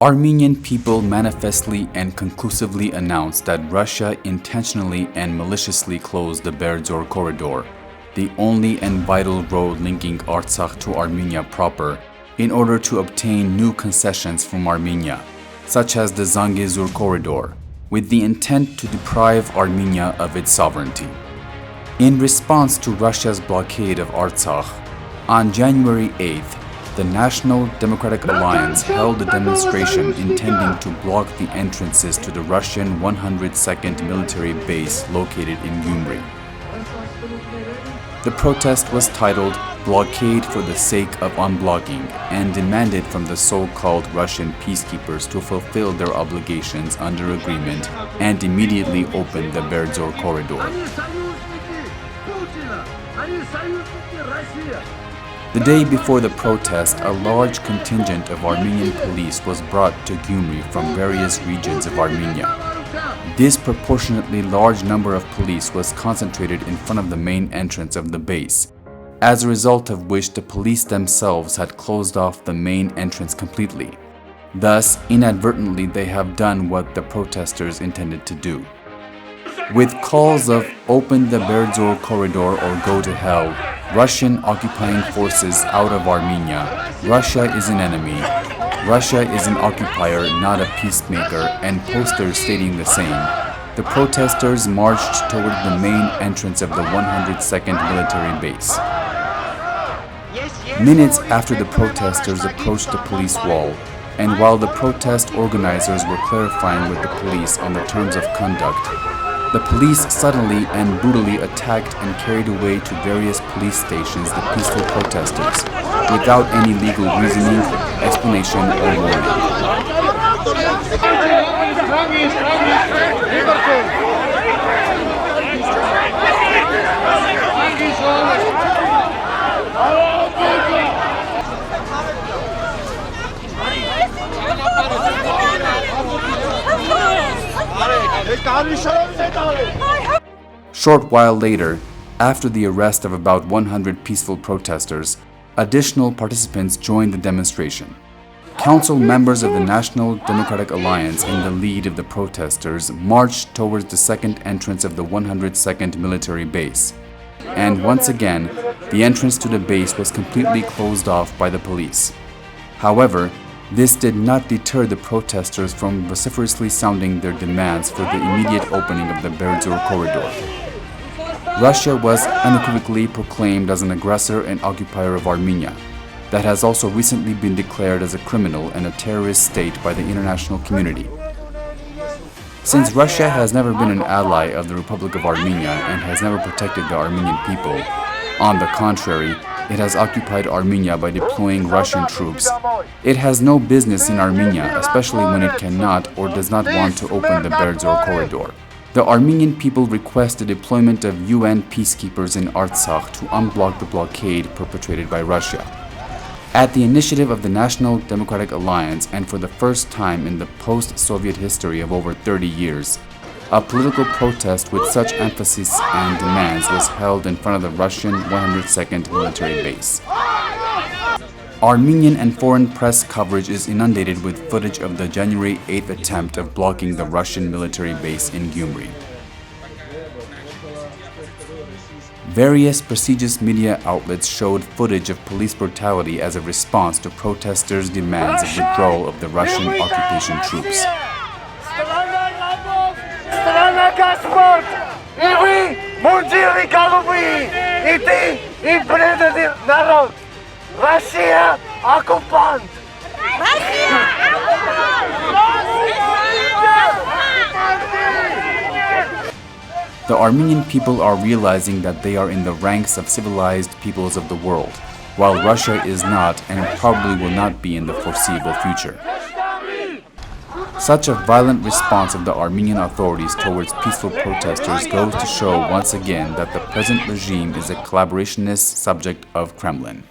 Armenian people manifestly and conclusively announced that Russia intentionally and maliciously closed the Berdzor corridor, the only and vital road linking Artsakh to Armenia proper, in order to obtain new concessions from Armenia, such as the Zangezur corridor, with the intent to deprive Armenia of its sovereignty. In response to Russia's blockade of Artsakh, on January 8th, the National Democratic Alliance held a demonstration intending to block the entrances to the Russian 102nd military base located in Gyumri. The protest was titled "Blockade for the Sake of Unblocking" and demanded from the so-called Russian peacekeepers to fulfill their obligations under agreement and immediately open the Berdzor corridor. The day before the protest, a large contingent of Armenian police was brought to Gyumri from various regions of Armenia. This disproportionately large number of police was concentrated in front of the main entrance of the base, as a result of which the police themselves had closed off the main entrance completely. Thus, inadvertently, they have done what the protesters intended to do. With calls of "Open the Berdzor corridor or go to hell," Russian occupying forces out of Armenia, "Russia is an enemy," "Russia is an occupier, not a peacemaker," and posters stating the same, the protesters marched toward the main entrance of the 102nd military base. Minutes after the protesters approached the police wall, and while the protest organizers were clarifying with the police on the terms of conduct, the police suddenly and brutally attacked and carried away to various police stations the peaceful protesters, without any legal reasoning, explanation, or warning. Short while later, after the arrest of about 100 peaceful protesters, additional participants joined the demonstration. Council members of the National Democratic Alliance in the lead of the protesters marched towards the second entrance of the 102nd military base. And once again, the entrance to the base was completely closed off by the police. However, this did not deter the protesters from vociferously sounding their demands for the immediate opening of the Berdzor corridor. Russia was unequivocally proclaimed as an aggressor and occupier of Armenia, that has also recently been declared as a criminal and a terrorist state by the international community. Since Russia has never been an ally of the Republic of Armenia and has never protected the Armenian people, on the contrary, it has occupied Armenia by deploying Russian troops. It has no business in Armenia, especially when it cannot or does not want to open the Berdzor corridor. The Armenian people request the deployment of UN peacekeepers in Artsakh to unblock the blockade perpetrated by Russia. At the initiative of the National Democratic Alliance, and for the first time in the post-Soviet history of over 30 years, a political protest with such emphasis and demands was held in front of the Russian 102nd military base. Armenian and foreign press coverage is inundated with footage of the January 8th attempt of blocking the Russian military base in Gyumri. Various prestigious media outlets showed footage of police brutality as a response to protesters' demands of withdrawal of the Russian occupation troops. Russia occupant! The Armenian people are realizing that they are in the ranks of civilized peoples of the world, while Russia is not and probably will not be in the foreseeable future. Such a violent response of the Armenian authorities towards peaceful protesters goes to show once again that the present regime is a collaborationist subject of Kremlin.